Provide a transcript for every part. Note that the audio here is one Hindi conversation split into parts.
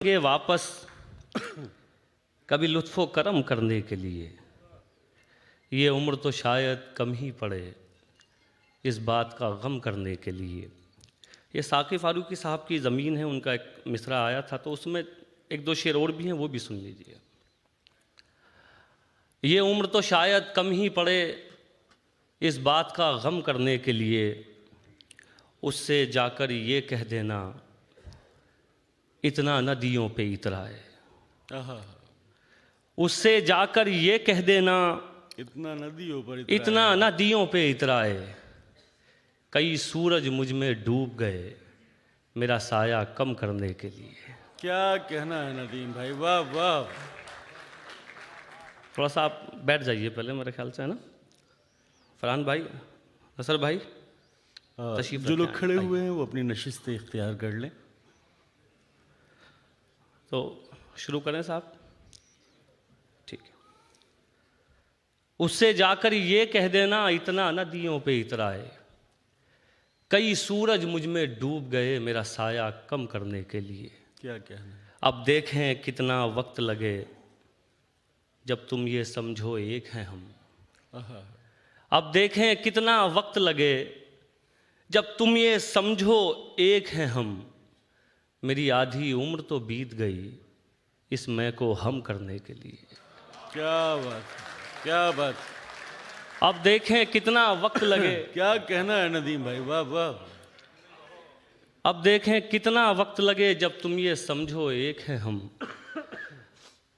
ये वापस कभी लुत्फ़ो करम करने के लिए, ये उम्र तो शायद कम ही पड़े इस बात का गम करने के लिए। ये साक़ी फ़ारूक़ी साहब की ज़मीन है, उनका एक मिसरा आया था, तो उसमें एक दो शेर और भी हैं, वो भी सुन लीजिए। ये उम्र तो शायद कम ही पड़े इस बात का गम करने के लिए, उससे जाकर ये कह देना इतना नदियों पे इतराए। उससे जाकर ये कह देना इतना नदियों पे इतराए। कई सूरज मुझ में डूब गए मेरा साया कम करने के लिए। क्या कहना है नदीम भाई, वाह वाह। थोड़ा सा आप बैठ जाइए पहले, मेरे ख्याल से, है ना फरहान भाई, नसर भाई, तशरीफ जो लोग रखें, खड़े आइए। हुए हैं वो अपनी नशिस्तें इख्तियार कर लें। तो शुरू करें साहब, ठीक है। उससे जाकर ये कह देना इतना नदियों पे इतराए। कई सूरज मुझ में डूब गए मेरा साया कम करने के लिए। क्या कहना है। अब देखें कितना वक्त लगे जब तुम ये समझो एक हैं हम। अब देखें कितना वक्त लगे जब तुम ये समझो एक हैं हम। मेरी आधी उम्र तो बीत गई इस मैं को हम करने के लिए। क्या बात, क्या बात। अब देखें कितना वक्त लगे क्या कहना है नदीम भाई, वाह वाह। अब देखें कितना वक्त लगे जब तुम ये समझो एक हैं हम।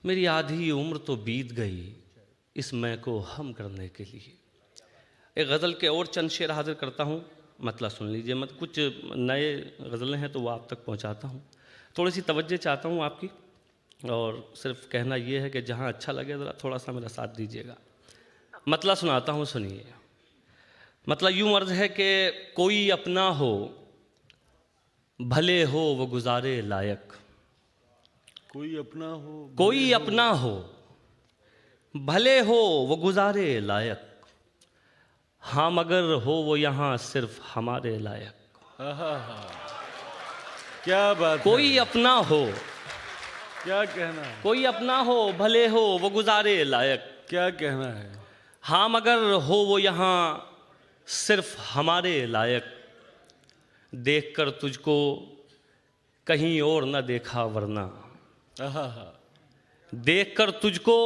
मेरी आधी उम्र तो बीत गई इस मैं को हम करने के लिए। एक गज़ल के और चंद शेर हाजिर करता हूँ, मतलब सुन लीजिए। मत कुछ नए गज़लें हैं तो वो आप तक पहुँचाता हूँ। थोड़ी सी तवज्जो चाहता हूँ आपकी, और सिर्फ कहना ये है कि जहाँ अच्छा लगे ज़रा थोड़ा सा मेरा साथ दीजिएगा। मतलब सुनाता हूँ, सुनिए। मतलब यूँ अर्ज़ है कि कोई अपना हो भले हो वो गुजारे लायक। कोई अपना हो, कोई अपना हो भले हो वो गुजारे लायक। हाँ मगर हो वो यहाँ सिर्फ हमारे लायक। क्या बात। कोई अपना हो, क्या कहना है। कोई अपना हो भले हो वो गुजारे लायक। क्या कहना है। हाँ मगर हो वो यहाँ सिर्फ हमारे लायक। देखकर तुझको कहीं और न देखा वरना। देखकर तुझको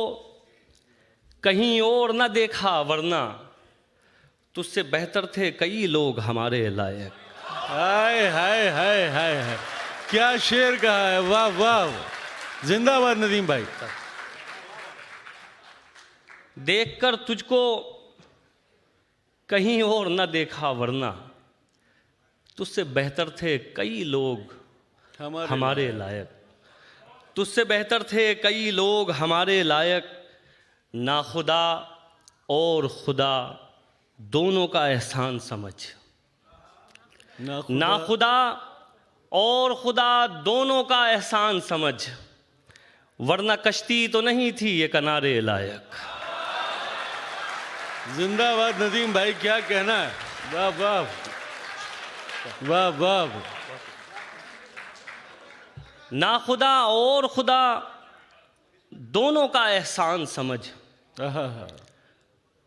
कहीं और न देखा वरना। तुझसे बेहतर थे कई लोग हमारे लायक। हाय हाय हाय हाय हाय, क्या शेर कहा है, वाह वाह। जिंदाबाद नदीम भाई। देखकर तुझको कहीं और न देखा वरना। तुझसे बेहतर थे कई लोग हमारे लायक। तुझसे बेहतर थे कई लोग हमारे लायक। ना खुदा और खुदा दोनों का एहसान समझ। ना खुदा और खुदा दोनों का एहसान समझ। वरना कश्ती तो नहीं थी ये किनारे लायक। जिंदाबाद नदीम भाई, क्या कहना है, वाह वाह वाह वाह। ना खुदा और खुदा दोनों का एहसान समझ।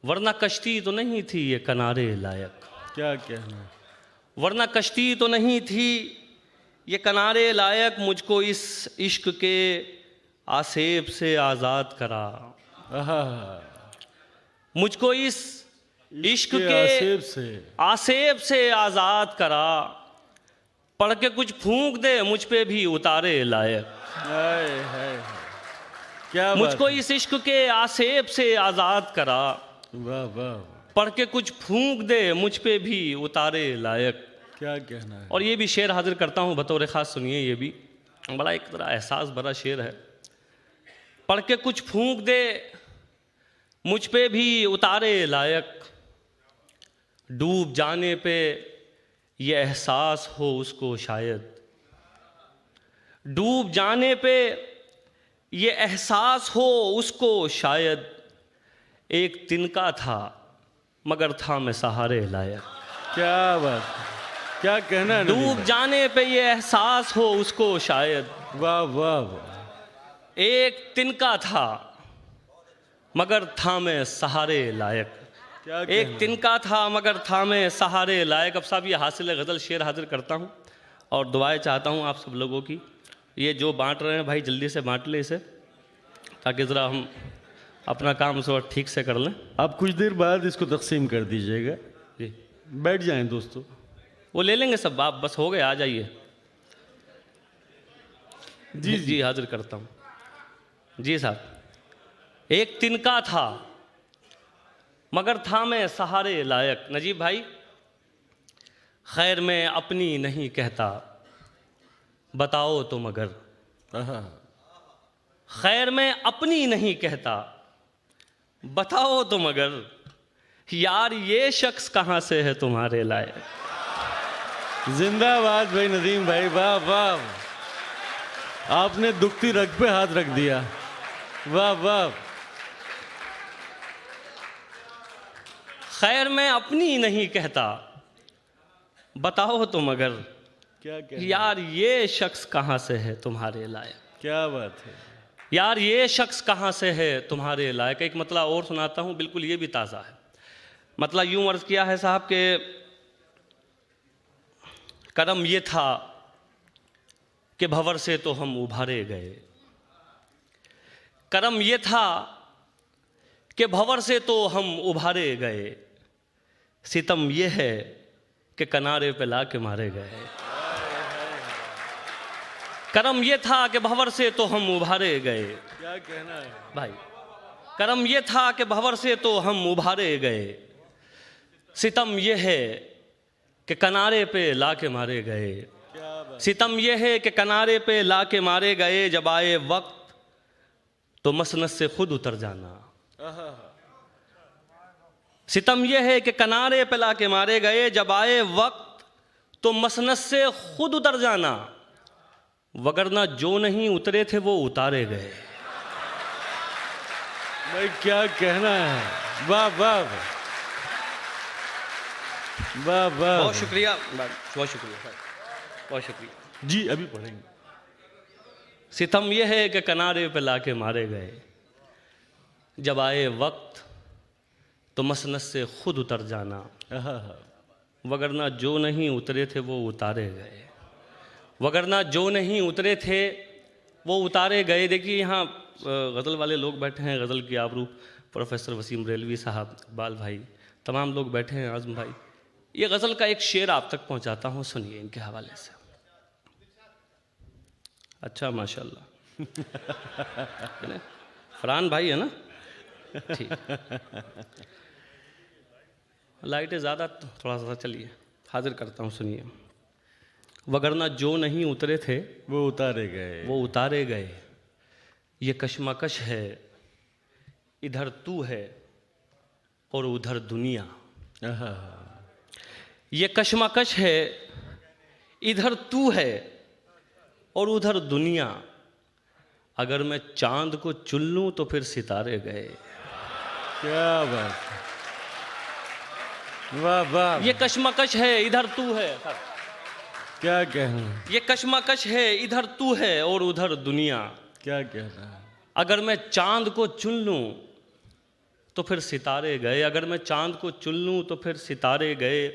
वरना कश्ती तो नहीं थी ये किनारे लायक। क्या कहना है। वरना कश्ती तो नहीं थी ये किनारे लायक। मुझको इस इश्क के आसेब से आज़ाद करा। मुझको इस इश्क के आसेब से आज़ाद करा। पढ़ के कुछ फूंक दे मुझ पे भी उतारे लायक। क्या मुझको इस इश्क के आसेब से आज़ाद करा। वाह वाह। पढ़ के कुछ फूंक दे मुझ पे भी उतारे लायक। क्या कहना है। और ये भी शेर हाजिर करता हूँ बतौर ख़ास, सुनिए। ये भी बड़ा एक तरह एहसास भरा शेर है। पढ़ के कुछ फूंक दे मुझ पे भी उतारे लायक। डूब जाने पे ये एहसास हो उसको शायद। डूब जाने पे ये एहसास हो उसको शायद। एक तिनका था मगर था मैं सहारे लायक। क्या बात, क्या कहना है। डूब जाने पे ये एहसास हो उसको शायद। वाह वाह वाह। एक तिनका था मगर था मैं सहारे लायक। क्या एक तिनका था मगर था मैं सहारे लायक। अब साहब ये हासिल गज़ल शेर हाजिर करता हूँ और दुआएं चाहता हूँ आप सब लोगों की। ये जो बांट रहे हैं भाई जल्दी से बांट ले इसे, ताकि ज़रा हम अपना काम थोड़ा ठीक से कर लें। आप कुछ देर बाद इसको तकसीम कर दीजिएगा। जी बैठ जाएं दोस्तों। वो ले लेंगे सब, आप बस हो गए, आ जाइए। जी जी हाजिर करता हूँ। जी साहब। एक तिनका था मगर था मैं सहारे लायक। नजीब भाई, खैर मैं अपनी नहीं कहता बताओ तो मगर। आहा। खैर मैं अपनी नहीं कहता बताओ तो मगर, यार ये शख्स कहाँ से है तुम्हारे लायक। जिंदाबाद भाई नदीम भाई, वाह वाह। आपने दुखती रग पे हाथ रख दिया, वाह वाह। खैर मैं अपनी नहीं कहता बताओ तो मगर, क्या क्या यार ये शख्स कहाँ से है तुम्हारे लायक। क्या बात है। यार ये शख्स कहाँ से है तुम्हारे लायक। एक मतला और सुनाता हूँ, बिल्कुल ये भी ताज़ा है। मतला यूँ अर्ज़ किया है साहब के करम ये था कि भंवर से तो हम उभारे गए। करम ये था कि भंवर से तो हम उभारे गए, सितम ये है कि किनारे पे ला के मारे गए। करम ये था कि भंवर से तो हम उभारे गए। क्या कहना है भाई, करम ये था कि भंवर से तो हम उभारे गए, सितम ये है कि किनारे पे ला के मारे गए। क्या बात। सितम ये है कि किनारे पे ला के मारे गए, जब आए वक्त तो मसनद से खुद उतर जाना। आहा। सितम ये है कि किनारे पे ला के मारे गए, जब आए वक्त तो मसनद से खुद उतर जाना, वगरना जो नहीं उतरे थे वो उतारे गए। भाई क्या कहना है, वाह वाह वाह वाह। बहुत शुक्रिया, बहुत शुक्रिया, बहुत शुक्रिया। जी अभी पढ़ेंगे। सितम यह है कि किनारे पे लाके मारे गए, जब आए वक्त तो मसनद से खुद उतर जाना, आहा। वगरना जो नहीं उतरे थे वो उतारे गए। वगरना जो नहीं उतरे थे वो उतारे गए। देखिए यहाँ गज़ल वाले लोग बैठे हैं, गज़ल की आबरू प्रोफेसर वसीम रेलवी साहब, इकबाल भाई, तमाम लोग बैठे हैं, आज़म भाई। ये गज़ल का एक शेर आप तक पहुंचाता हूं, सुनिए इनके हवाले से। अच्छा माशाल्लाह। है ना? फरहान भाई है ना? ठीक। लाइटें ज़्यादा थोड़ा सा चलिए, हाजिर करता हूँ, सुनिए। वगरना जो नहीं उतरे थे वो उतारे गए, वो उतारे गए। ये कशमकश है, इधर तू है और उधर दुनिया। आहा। ये कशमकश है, इधर तू है और उधर दुनिया। अगर मैं चांद को चुन लूं तो फिर सितारे गए। क्या बात, वाह वाह। ये कशमकश है, इधर तू है। क्या कहना, ये कशमकश है, इधर तू है और उधर दुनिया। क्या कहना है। अगर मैं चांद को चुन लूं तो फिर सितारे गए। अगर मैं चांद को चुन लूं तो फिर सितारे गए।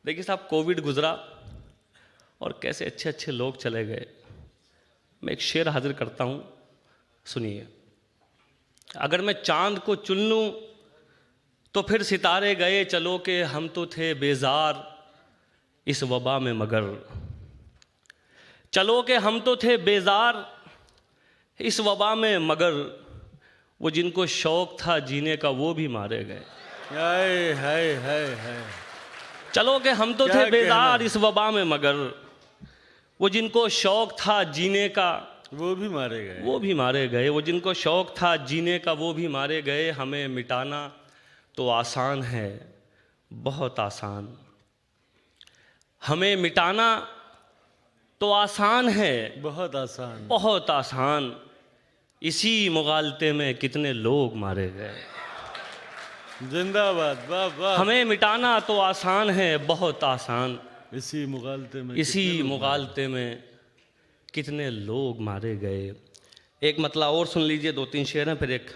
देखिए साहब, कोविड गुजरा और कैसे अच्छे अच्छे लोग चले गए। मैं एक शेर हाजिर करता हूं, सुनिए। अगर मैं चांद को चुन लूं तो फिर सितारे गए, चलो के हम तो थे बेजार इस वबा में मगर। चलो के हम तो थे बेजार इस वबा में मगर, वो जिनको शौक था जीने का वो भी मारे गए। हाय हाय हाय हाय। चलो के हम तो क्या थे बेजार कहना? इस वबा में मगर, वो जिनको शौक था जीने का वो भी मारे गए, वो भी मारे गए। वो जिनको शौक था जीने का वो भी मारे गए। हमें मिटाना तो आसान है, बहुत आसान। हमें मिटाना तो आसान है, बहुत आसान। बहुत आसान। इसी मुगालते में कितने लोग मारे गए। जिंदाबाद, वाह वाह। हमें मिटाना तो आसान है, बहुत आसान। इसी मुगालते में इसी मुगालते में कितने लोग मारे गए। एक मतला और सुन लीजिए, 2-3 शेर हैं, फिर एक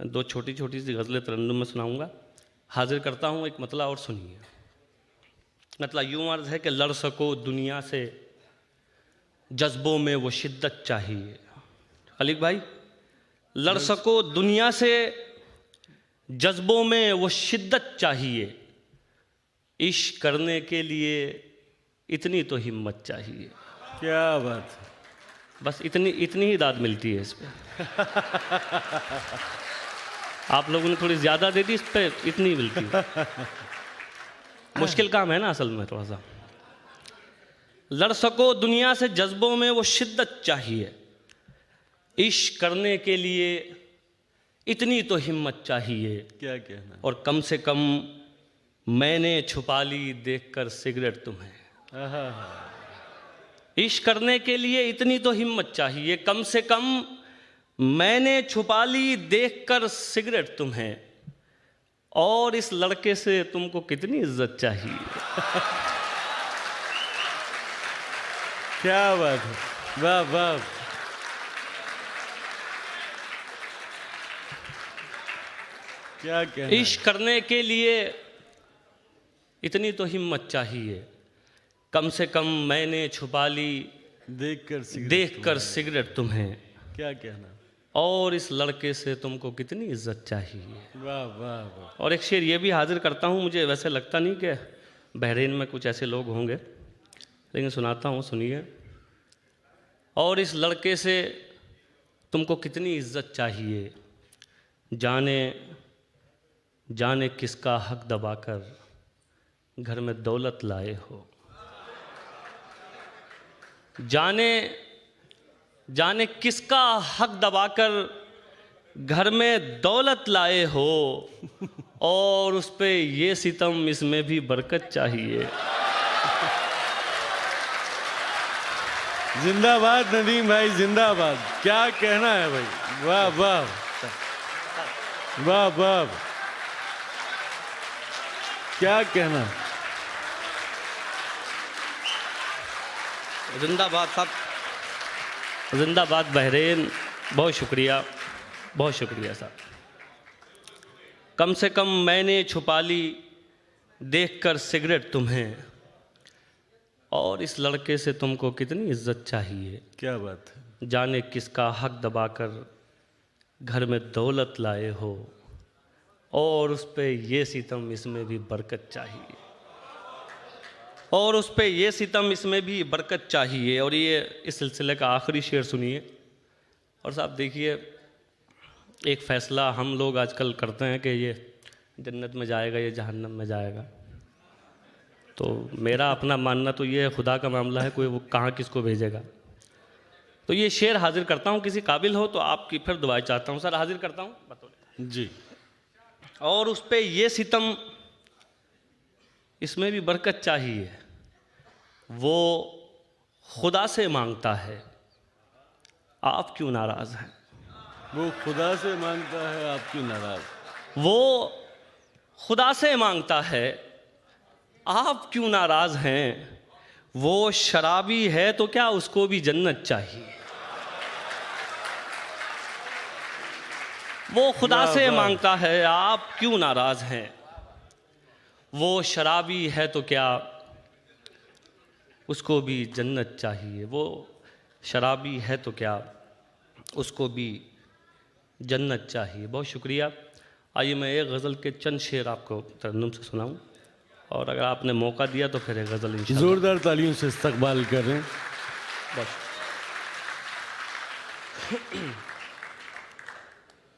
दो छोटी छोटी सी गज़लें तरन्नुम में सुनाऊंगा। हाजिर करता हूँ एक मतला और सुनिए। मतला यूँ अर्ज़ है कि लड़ सको दुनिया से जज्बों में वो शिद्दत चाहिए। खलीक भाई, लड़ सको दुनिया से जज्बों में वो शिद्दत चाहिए, इश्क करने के लिए इतनी तो हिम्मत चाहिए। क्या बात है। बस इतनी ही दाद मिलती है इस पे। आप लोगों ने थोड़ी ज़्यादा दे दी, इस पे इतनी मिलती है। मुश्किल काम है ना असल में थोड़ा सा। लड़ सको दुनिया से जज्बों में वो शिद्दत चाहिए, इश्क करने के लिए इतनी तो हिम्मत चाहिए। क्या कहना। और कम से कम मैंने छुपा ली देखकर सिगरेट तुम्हें। आहा। इश्क करने के लिए इतनी तो हिम्मत चाहिए, कम से कम मैंने छुपा ली देखकर सिगरेट तुम्हें, और इस लड़के से तुमको कितनी इज्जत चाहिए। क्या बात है। वाह वाह। क्या कहना। इश्क करने के लिए इतनी तो हिम्मत चाहिए, कम से कम मैंने छुपा ली देखकर सिगरेट तुम्हें। क्या कहना। और इस लड़के से तुमको कितनी इज्जत चाहिए। वाह वाह वाह। और एक शेर ये भी हाजिर करता हूँ, मुझे वैसे लगता नहीं कि बहरीन में कुछ ऐसे लोग होंगे, लेकिन सुनाता हूँ, सुनिए। और इस लड़के से तुमको कितनी इज्जत चाहिए, जाने जाने किसका हक दबाकर घर में दौलत लाए हो। जाने जाने किसका हक दबाकर घर में दौलत लाए हो, और उस पे ये सितम इसमें भी बरकत चाहिए। जिंदाबाद नदीम भाई, जिंदाबाद। क्या कहना है भाई। वाह वाह वाह वाह। क्या कहना। जिंदाबाद साहब, जिंदाबाद बहरीन। बहुत शुक्रिया, बहुत शुक्रिया साहब। कम से कम मैंने छुपा ली देखकर सिगरेट तुम्हें, और इस लड़के से तुमको कितनी इज्जत चाहिए। क्या बात है। जाने किसका हक दबाकर घर में दौलत लाए हो, और उस पे ये सितम इसमें भी बरकत चाहिए। और उस पे ये सितम इसमें भी बरकत चाहिए। और ये इस सिलसिले का आखिरी शेर सुनिए। और साहब देखिए, एक फ़ैसला हम लोग आजकल करते हैं कि ये जन्नत में जाएगा, ये जहन्नम में जाएगा। तो मेरा अपना मानना तो ये खुदा का मामला है, कोई वो कहाँ किसको भेजेगा। तो ये शेर हाजिर करता हूँ, किसी काबिल हो तो आपकी फिर दुआएं चाहता हूँ। सर हाजिर करता हूँ, बताओ जी। और उस पे ये सितम इसमें भी बरकत चाहिए, वो खुदा से मांगता है, आप क्यों नाराज़ हैं। वो खुदा से मांगता है, आप क्यों नाराज। वो खुदा से मांगता है, आप क्यों नाराज़ हैं। वो शराबी है तो क्या उसको भी जन्नत चाहिए। वो खुदा से मांगता है, आप क्यों नाराज़ हैं। वो शराबी है तो क्या उसको भी जन्नत चाहिए। वो शराबी है तो क्या उसको भी जन्नत चाहिए। बहुत शुक्रिया। आइए मैं एक गज़ल के चंद शेर आपको तरन्नुम से सुनाऊं, और अगर आपने मौका दिया तो फिर एक गज़ल इंशाअल्लाह। जोरदार तालियों से इस्तकबाल कर रहे हैं। बस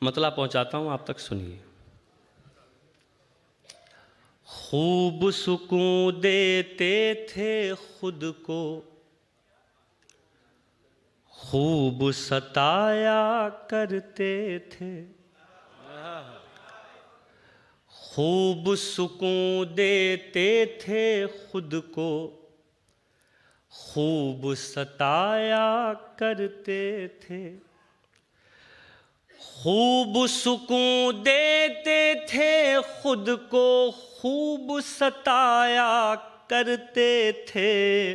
मतलब पहुंचाता हूं आप तक, सुनिए। खूब सुकून देते थे खुद को, खूब सताया करते थे। खूब सुकून देते थे खुद को, खूब सताया करते थे। खूब सुकून देते थे खुद को, खूब सताया करते थे।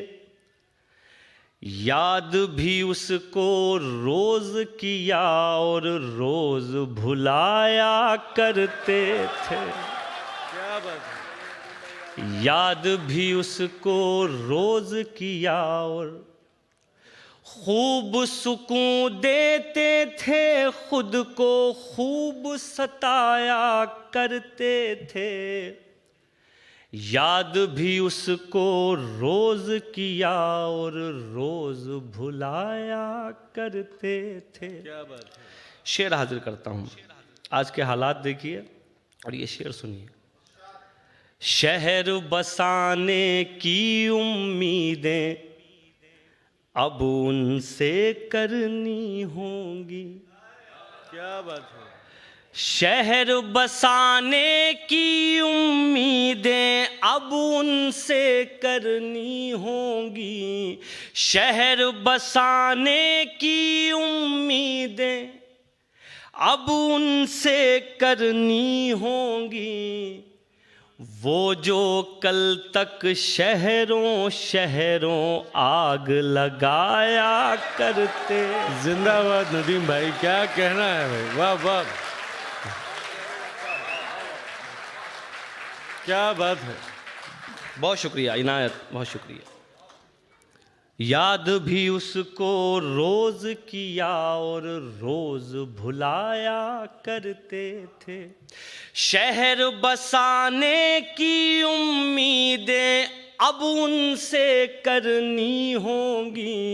याद भी उसको रोज किया और रोज भुलाया करते थे। क्या बात है। याद भी उसको रोज किया और खूब सुकून देते थे, खुद को खूब सताया करते थे। याद भी उसको रोज किया और रोज भुलाया करते थे। क्या बात है। शेर हाजिर करता हूँ। आज के हालात देखिए और ये शेर सुनिए। शहर बसाने की उम्मीदें अब उनसे करनी होंगी। क्या बात है। शहर बसाने की उम्मीदें अब उनसे करनी होंगी। शहर बसाने की उम्मीदें अब उनसे करनी होंगी। वो जो कल तक शहरों शहरों आग लगाया करते। जिंदाबाद नदीम भाई, क्या कहना है भाई, वाह वाह, क्या बात है। बहुत शुक्रिया इनायत, बहुत शुक्रिया। याद भी उसको रोज किया और रोज भुलाया करते थे। शहर बसाने की उम्मीदें अब उनसे करनी होंगी।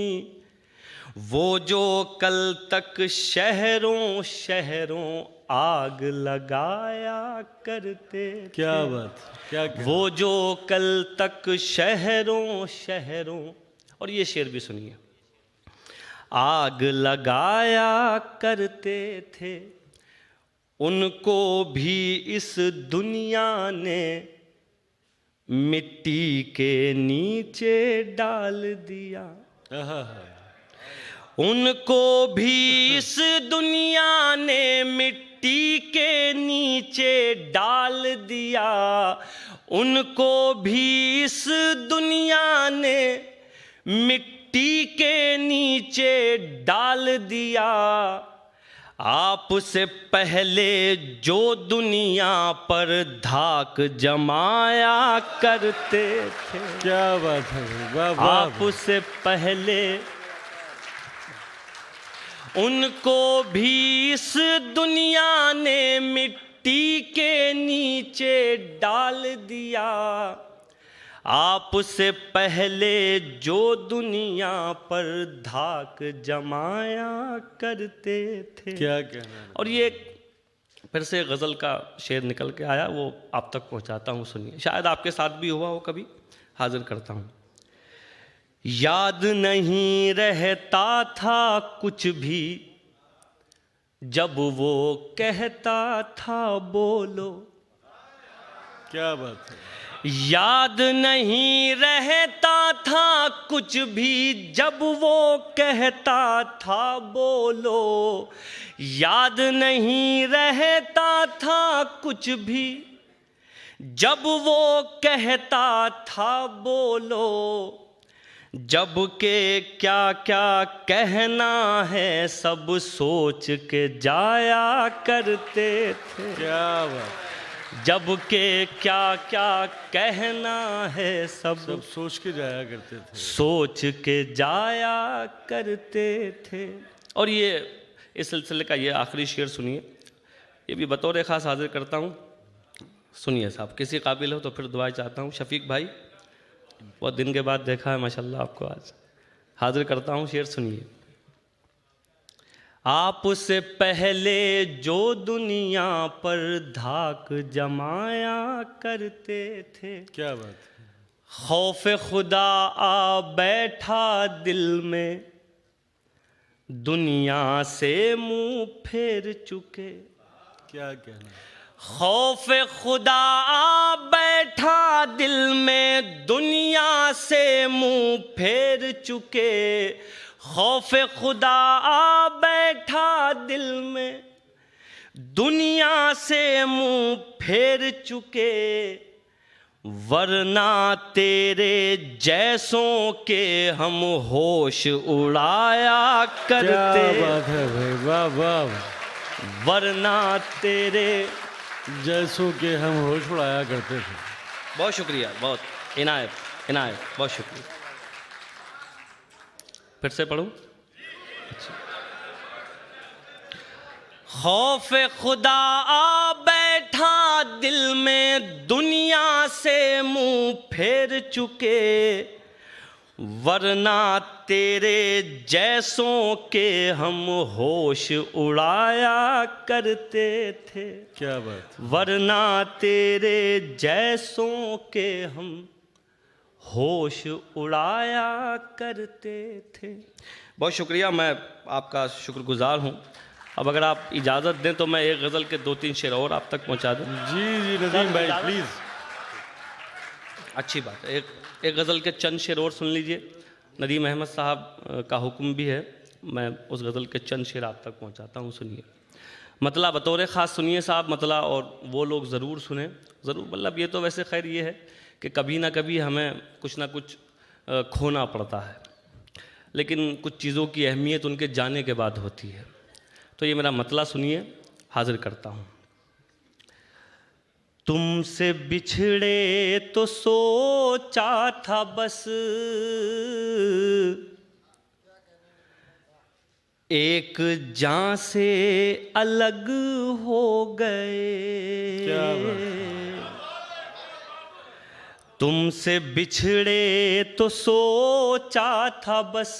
वो जो कल तक शहरों शहरों आग लगाया करते थे। क्या बात है, क्या कहना। वो जो कल तक शहरों शहरों, और ये शेर भी सुनिए। आग लगाया करते थे, उनको भी इस दुनिया ने मिट्टी के नीचे डाल दिया। आहा, उनको भी इस दुनिया ने मिट्टी के नीचे डाल दिया। उनको भी इस दुनिया ने मिट्टी के नीचे डाल दिया। आपसे पहले जो दुनिया पर धाक जमाया करते थे। क्या बात है, वाह वाह। आपसे पहले उनको भी इस दुनिया ने मिट्टी के नीचे डाल दिया। आपसे पहले जो दुनिया पर धाक जमाया करते थे। क्या कहना है। और ये फिर से गज़ल का शेर निकल के आया, वो आप तक पहुंचाता हूँ, सुनिए। शायद आपके साथ भी हुआ हो, कभी हाजिर करता हूँ। याद नहीं रहता था कुछ भी जब वो कहता था बोलो। क्या बात है। याद नहीं रहता था कुछ भी जब वो कहता था बोलो। याद नहीं रहता था कुछ भी जब वो कहता था बोलो। जब के क्या क्या कहना है सब सोच के जाया करते थे। क्या बात। जब के क्या क्या कहना है सब सोच के जाया करते थे। सोच के जाया करते थे। और ये इस सिलसिले का ये आखिरी शेर सुनिए, ये भी बतौर ख़ास हाजिर करता हूँ। सुनिए साहब, किसी काबिल हो तो फिर दुआएं चाहता हूँ। शफीक भाई, बहुत दिन के बाद देखा है माशाल्लाह आपको, आज हाजिर करता हूँ। शेर सुनिए। आपसे पहले जो दुनिया पर धाक जमाया करते थे। क्या बात है। खौफ खुदा आ बैठा दिल में, दुनिया से मुंह फेर चुके। क्या कहना। खौफ खुदा आ बैठा दिल में, दुनिया से मुंह फेर चुके। खौफ खुदा आ बैठा दिल में, दुनिया से मुंह फेर चुके। वरना तेरे जैसों के हम होश उड़ाया करते। क्या बात है भाई, वाह वाह। वरना तेरे जैसों के हम होश उड़ाया करते थे। बहुत शुक्रिया, बहुत इनायत इनायत, बहुत शुक्रिया। फिर से पढ़ूं? खौफ खुदा आ बैठा दिल में, दुनिया से मुंह फेर चुके, वरना तेरे जैसों के हम होश उड़ाया करते थे। क्या बात। वरना तेरे जैसों के हम होश उड़ाया करते थे। बहुत शुक्रिया, मैं आपका शुक्रगुजार हूँ। अब अगर आप इजाज़त दें तो मैं एक गज़ल के 2-3 शेर और आप तक पहुँचा दूँ। जी जी नदीम भाई प्लीज़। अच्छी बात है, एक गज़ल के चंद शेर और सुन लीजिए। नदीम अहमद साहब का हुक्म भी है, मैं उस गज़ल के चंद शेर आप तक पहुँचाता हूँ, सुनिए। मतला बतौर ख़ास सुनिए साहब, मतला और वो लोग ज़रूर सुने, ज़रूर। मतलब ये तो वैसे खैर ये है कि कभी ना कभी हमें कुछ ना कुछ खोना पड़ता है, लेकिन कुछ चीज़ों की अहमियत उनके जाने के बाद होती है। तो ये मेरा मतला सुनिए, हाजिर करता हूँ। तुमसे बिछड़े तो सोचा था बस, एक जान से अलग हो गए। क्या बात। तुमसे बिछड़े तो सोचा था बस,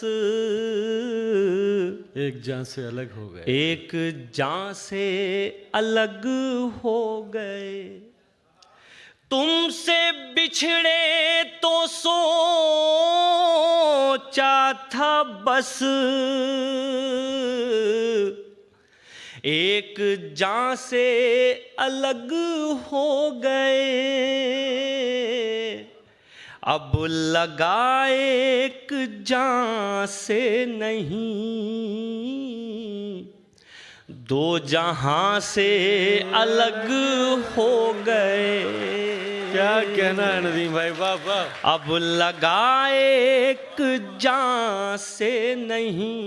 एक जान से अलग हो गए। एक जान से अलग हो गए। तुमसे बिछड़े तो सोचा था बस, एक जान से अलग हो गए। अब लगाए एक जान से नहीं, दो जहां से अलग हो गए। क्या कहना है नदीम भाई, वाह वाह। अब लगाए एक जान से नहीं,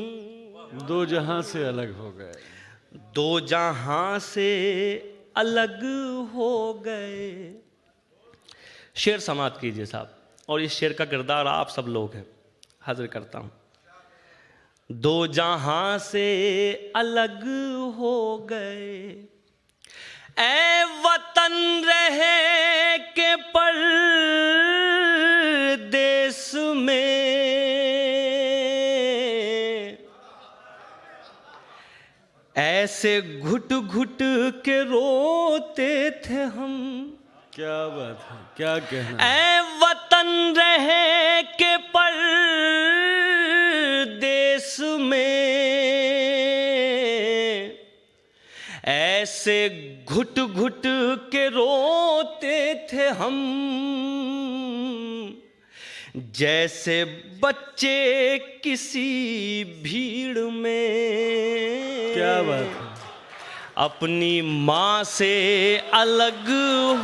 दो जहां से अलग हो गए। दो जहां से अलग हो गए। शेर समाप्त कीजिए साहब, और इस शेर का किरदार आप सब लोग हैं। हाजिर करता हूँ। दो जहां से अलग हो गए, ऐ वतन रहे के परदेस में, ऐसे घुट घुट के रोते थे हम। क्या बात है, क्या कहना। ऐ वतन रहे के परदेस में, ऐसे घुट घुट के रोते थे हम, जैसे बच्चे किसी भीड़ में। क्या बात है। अपनी माँ से अलग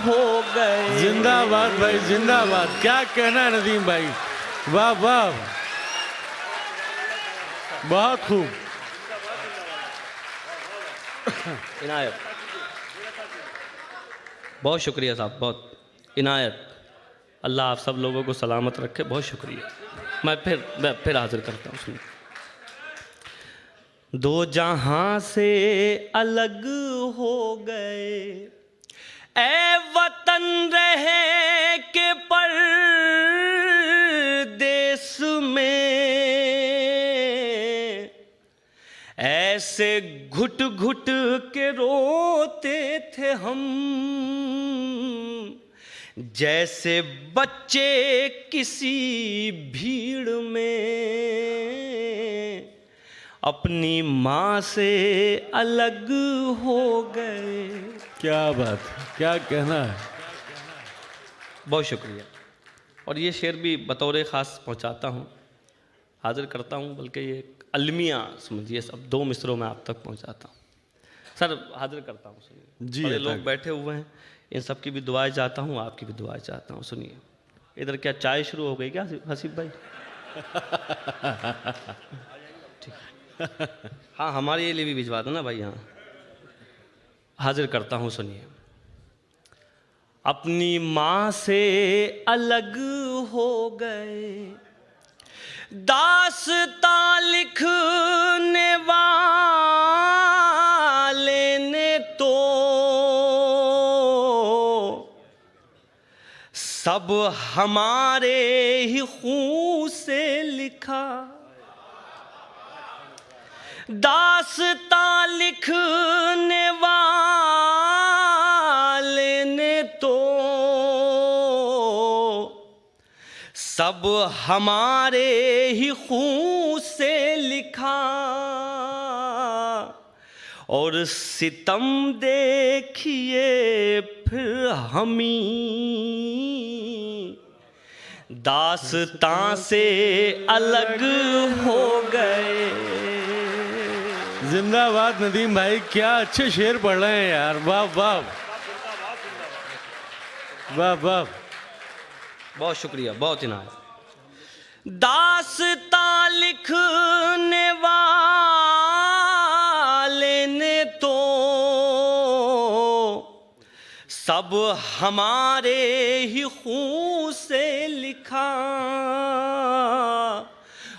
हो गए। जिंदाबाद भाई, जिंदाबाद। क्या कहना है नदीम भाई, वाह वाह, बहुत खूब। इनायत, बहुत शुक्रिया साहब, बहुत इनायत। अल्लाह आप सब लोगों को सलामत रखे, बहुत शुक्रिया। मैं फिर हाजिर करता हूँ, सुनिए। दो जहां से अलग हो गए, ऐ वतन रहे के परदेस में, ऐसे घुट घुट के रोते थे हम, जैसे बच्चे किसी भीड़ में, अपनी माँ से अलग हो गए। क्या बात है, क्या कहना है। बहुत शुक्रिया। और ये शेर भी बतौर ख़ास पहुँचाता हूँ, हाजिर करता हूँ, बल्कि ये अलमिया समझिए, सब 2 मिसरों में आप तक पहुँचाता हूँ। सर हाजिर करता हूँ, सुनिए। जी बड़े लोग बैठे हुए हैं, इन सब की भी दुआएं चाहता हूँ, आपकी भी दुआएं चाहता हूँ। सुनिए, इधर क्या चाय शुरू हो गई क्या हसीब भाई? ठीक। हाँ, हमारे लिए भी भिजवा दो ना भाई। हाँ, हाजिर करता हूँ। सुनिए, अपनी माँ से अलग हो गए, दास्तां लिखने वाले ने तो सब हमारे ही खून से लिखा। दास्तां लिखने वाले ने तो सब हमारे ही खून से लिखा, और सितम देखिए फिर हमी दास्तां से अलग हो गए। जिंदाबाद नदीम भाई, क्या अच्छे शेर पढ़ रहे हैं यार, वाह वाह वाह वाह। बहुत शुक्रिया, बहुत इनायत। दास्तां लिखने वाले ने तो सब हमारे ही खून से लिखा,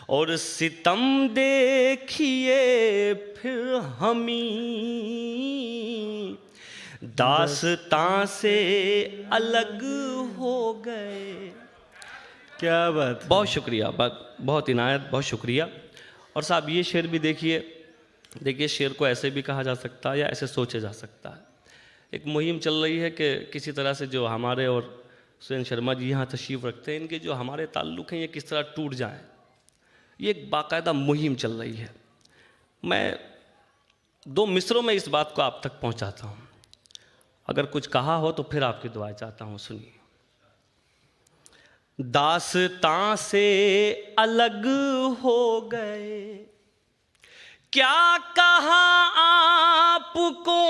और सितम देखिए फिर हमी दास्तां से अलग हो गए। क्या बात। बहुत शुक्रिया, बहुत इनायत, बहुत शुक्रिया। और साहब ये शेर भी देखिए शेर को ऐसे भी कहा जा सकता है या ऐसे सोचा जा सकता है। एक मुहिम चल रही है कि किसी तरह से जो हमारे और सुरेंद्र शर्मा जी यहाँ तशरीफ़ रखते हैं, इनके जो हमारे ताल्लुक़ हैं ये किस तरह टूट जाएं, ये एक बाकायदा मुहिम चल रही है। मैं 2 मिसरों में इस बात को आप तक पहुँचाता हूँ, अगर कुछ कहा हो तो फिर आपकी दुआएं चाहता हूँ। सुनिए, दास्तां से अलग हो गए, क्या कहा आपको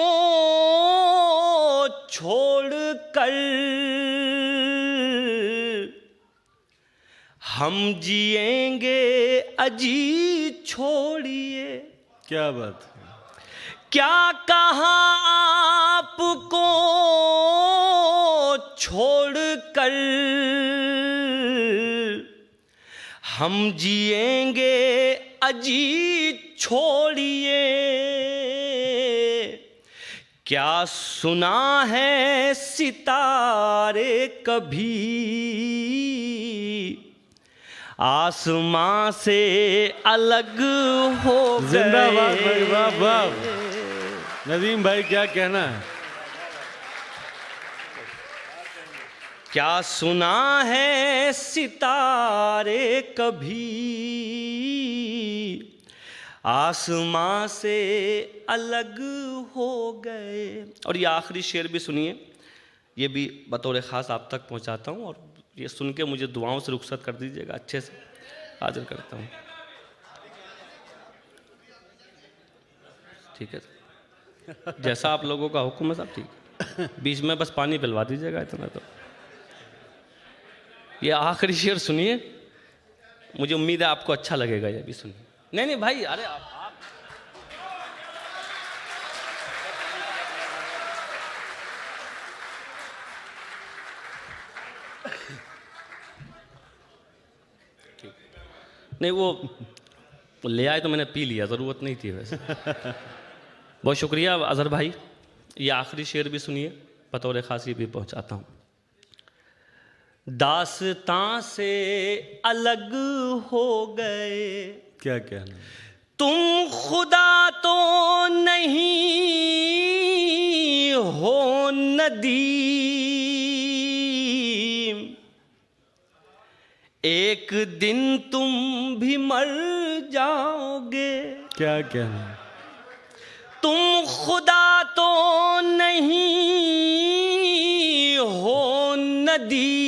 छोड़ कर, हम जिएंगे अजी छोड़िए। क्या बात। क्या कहा आपको छोड़ कर, हम जिएंगे अजी छोड़िए। क्या सुना है सितारे कभी आसमां से अलग हो गए। जिंदाबाद भाई, वाह वाह। नदीम भाई क्या कहना है। क्या सुना है सितारे कभी आसमां से अलग हो गए। और ये आखिरी शेर भी सुनिए, ये भी बतौर ख़ास आप तक पहुंचाता हूं, और ये सुन के मुझे दुआओं से रुखसत कर दीजिएगा, अच्छे से हाजिर करता हूं। ठीक है, जैसा आप लोगों का हुक्म है साहब। ठीक, बीच में बस पानी पिलवा दीजिएगा, इतना तो। ये आखिरी शेर सुनिए, मुझे उम्मीद है आपको अच्छा लगेगा। ये भी सुनिए। नहीं भाई, अरे आप ठीक। नहीं, वो ले आए तो मैंने पी लिया, ज़रूरत नहीं थी वैसे। बहुत शुक्रिया अजहर भाई। ये आखिरी शेर भी सुनिए, बतौर ख़ास ये भी पहुंचाता हूँ। दास्तां से अलग हो गए, क्या कहना। तुम खुदा तो नहीं हो नदीम, एक दिन तुम भी मर जाओगे। क्या कहना। तुम खुदा तो नहीं हो नदीम,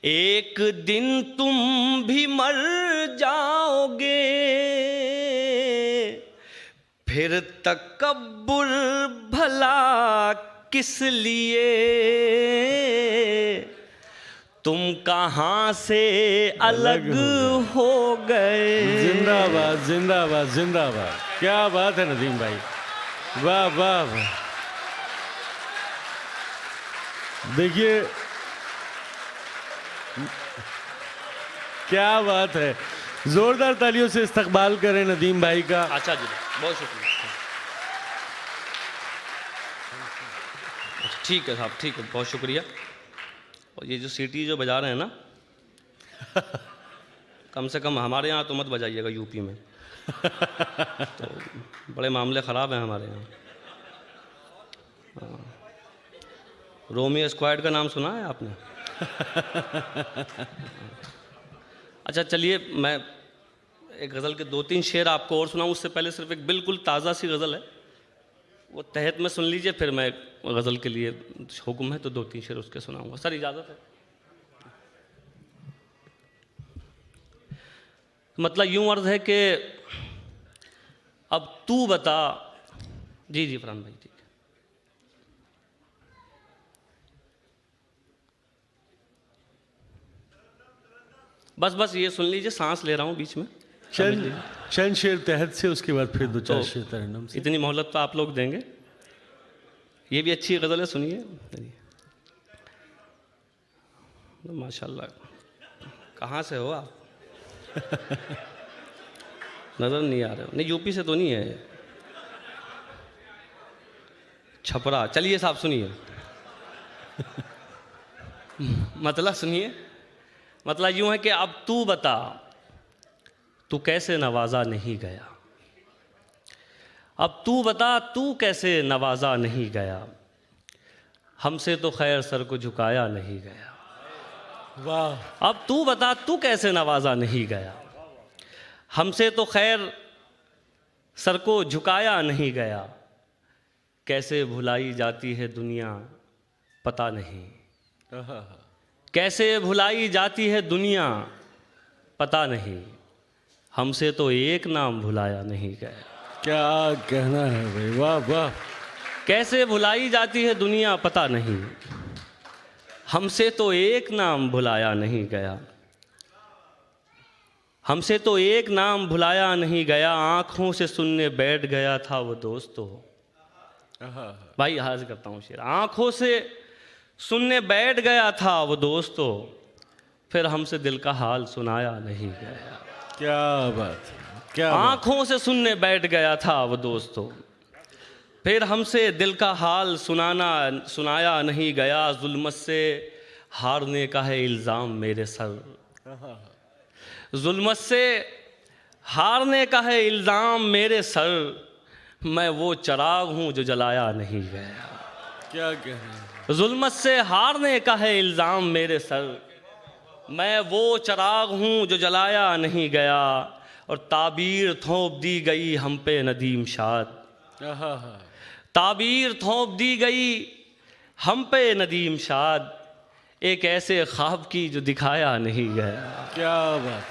एक दिन तुम भी मर जाओगे। फिर तकब्बुर भला किस लिए, तुम कहाँ से अलग हो गए। जिंदाबाद जिंदाबाद जिंदाबाद, क्या बात है नदीम भाई, वाह वाह वाह। देखिए क्या बात है, जोरदार तालियों से इस्तकबाल करें नदीम भाई का। अच्छा जी, बहुत शुक्रिया। ठीक है साहब, ठीक है, बहुत शुक्रिया। और ये जो सीटी जो बजा रहे हैं ना, कम से कम हमारे यहाँ तो मत बजाइएगा, यूपी में तो बड़े मामले ख़राब हैं हमारे यहाँ। रोमियो स्क्वाड का नाम सुना है आपने? अच्छा चलिए, मैं एक गज़ल के 2-3 शेर आपको और सुनाऊँ, उससे पहले सिर्फ एक बिल्कुल ताज़ा सी गज़ल है, वो तहत में सुन लीजिए, फिर मैं गज़ल के लिए हुक्म है तो 2-3 शेर उसके सुनाऊंगा। सर इजाज़त है? मतलब यूँ अर्ज़ है कि अब तू बता। जी जी फरहान भाई, ठीक है। बस बस ये सुन लीजिए, सांस ले रहा हूँ बीच में। चंद शेर तहत से, उसके बाद फिर 2-4 शेर तरन्नुम से। इतनी मोहलत तो आप लोग देंगे। ये भी अच्छी गज़ल है, सुनिए। माशाल्लाह, कहाँ से हो आप? नज़र नहीं आ रहे हो? नहीं, यूपी से तो नहीं है, छपरा। चलिए साहब सुनिए। मतलब सुनिए, मतलब यूँ है कि अब तू बता, तू कैसे नवाजा नहीं गया। अब तू बता, तू कैसे नवाजा नहीं गया, हमसे तो खैर सर को झुकाया नहीं गया। वाह। अब तू बता, तू कैसे नवाजा नहीं गया, हमसे तो खैर सर को झुकाया नहीं गया। कैसे भुलाई जाती है दुनिया पता नहीं, कैसे भुलाई जाती है दुनिया पता नहीं, हमसे तो एक नाम भुलाया नहीं गया। क्या कहना है भाई, वाह वाह। कैसे भुलाई जाती है दुनिया पता नहीं, हमसे तो एक नाम भुलाया नहीं गया। हमसे तो एक नाम भुलाया नहीं गया, आँखों से सुनने बैठ गया था वो दोस्तों। भाई हाजिर करता हूँ शेर। आँखों से सुनने बैठ गया था वो दोस्तों, फिर हमसे दिल का हाल सुनाया नहीं गया। क्या बात, क्या आँखों से सुनने बैठ गया था वो दोस्तों, फिर हमसे दिल का हाल सुनाया नहीं गया। जुल्मत से हारने का है इल्ज़ाम मेरे सर, जुल्मत से हारने का है इल्ज़ाम मेरे सर, मैं वो चिराग हूँ जो जलाया नहीं गया। क्या कहना। जुल्मत से हारने का है इल्ज़ाम मेरे सर, मैं वो चिराग हूँ जो जलाया नहीं गया। और ताबीर थोप दी गई हम पे नदीम शाद, ताबीर थोप दी गई हम पे नदीम शाद, एक ऐसे ख्वाब की जो दिखाया नहीं गया। क्या बात,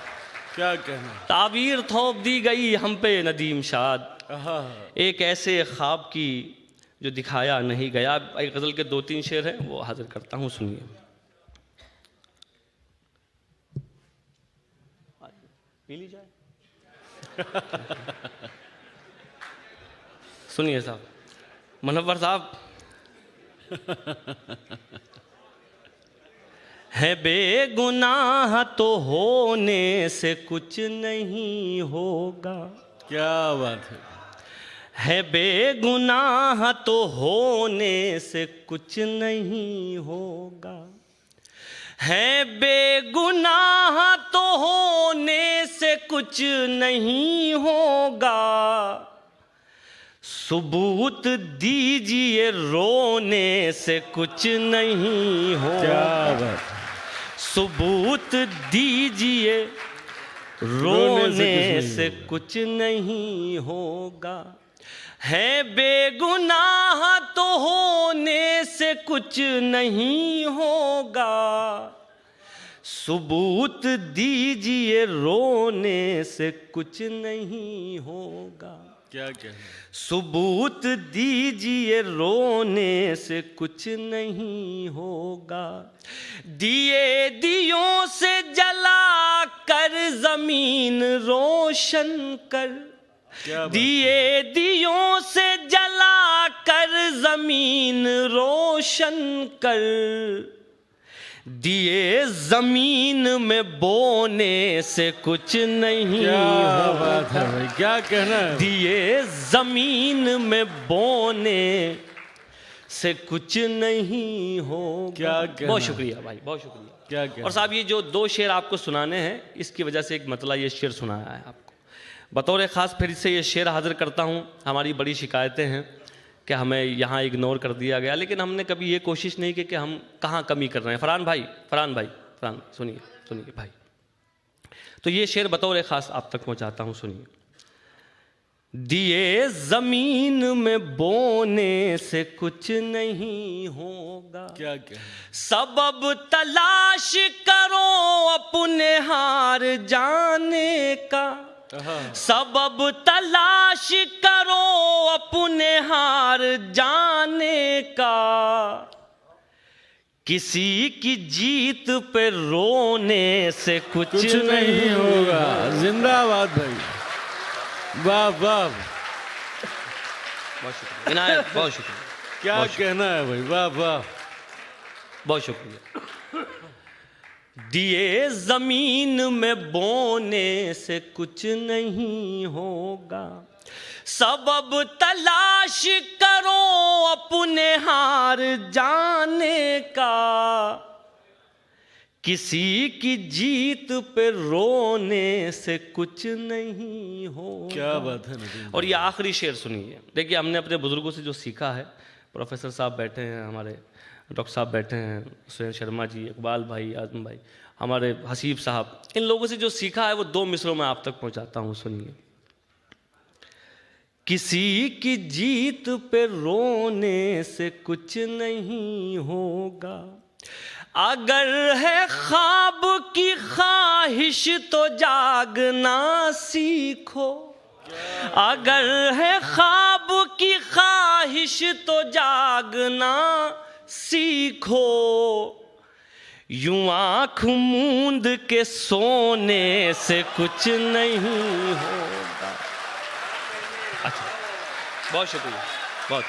क्या कहना। ताबीर थोप दी गई हम पे नदीम शाद, एक ऐसे ख्वाब की जो दिखाया नहीं गया। एक गज़ल के 2-3 शेर हैं, वो हाजिर करता हूँ, सुनिए। पी ली जाए। सुनिए साहब, मुनव्वर साहब। है बेगुनाह तो होने से कुछ नहीं होगा। क्या बात है बेगुनाह तो होने से कुछ नहीं होगा, है बेगुनाह तो होने से कुछ नहीं होगा। सबूत दीजिए रोने से कुछ नहीं होगा। क्या बात। सबूत दीजिए रोने से कुछ नहीं होगा, है बेगुनाह तो होने से कुछ नहीं होगा। सबूत दीजिए रोने से कुछ नहीं होगा। क्या कहना, सबूत दीजिए रोने से कुछ नहीं होगा। दिए दियों से जला कर जमीन रोशन कर, दिए दियों से जला कर जमीन रोशन कर, दिए जमीन में बोने से कुछ नहीं क्या होगा। बात है भाई, क्या कहना है? दिए जमीन में बोने से कुछ नहीं होगा। क्या कहना? बहुत शुक्रिया भाई, बहुत शुक्रिया। क्या कहना? और साहब ये जो 2 शेर आपको सुनाने हैं, इसकी वजह से एक मतलब ये शेर सुनाया है आपको। बतौर ख़ास फिर से ये शेर हाजिर करता हूँ। हमारी बड़ी शिकायतें हैं कि हमें यहाँ इग्नोर कर दिया गया, लेकिन हमने कभी ये कोशिश नहीं की कि हम कहाँ कमी कर रहे हैं। फरहान भाई, फरहान सुनिए सुनिए भाई। तो ये शेर बतौर ख़ास आप तक पहुँचाता हूँ, सुनिए। दिए ज़मीन में बोने से कुछ नहीं होगा। क्या कहना, सबब तलाश करो अपने हार जाने का। सबब तलाश करो अपने हार जाने का। किसी की जीत पे रोने से कुछ नहीं होगा। जिंदाबाद भाई, वाह वाह, बहुत शुक्रिया इनायत, बहुत शुक्रिया। क्या बहुत कहना है भाई, वाह वाह। बहुत शुक्रिया। दिए जमीन में बोने से कुछ नहीं होगा। सबब तलाश करो अपने हार जाने का। किसी की जीत पे रोने से कुछ नहीं होगा। क्या बात है नदीम। और ये आखिरी शेर सुनिए। देखिए, हमने अपने बुजुर्गों से जो सीखा है, प्रोफेसर साहब बैठे हैं, हमारे डॉक्टर साहब बैठे हैं, सुरेंद्र शर्मा जी, इकबाल भाई, आजम भाई, हमारे हसीब साहब, इन लोगों से जो सीखा है वो 2 मिसरों में आप तक पहुंचाता हूं, सुनिए। किसी की जीत पे रोने से कुछ नहीं होगा। अगर है ख्वाब की ख्वाहिश तो जागना सीखो। अगर है ख्वाब की ख्वाहिश तो जागना सीखो। यूं आँख मूंद के सोने से कुछ नहीं होगा। अच्छा, बहुत शुक्रिया, बहुत।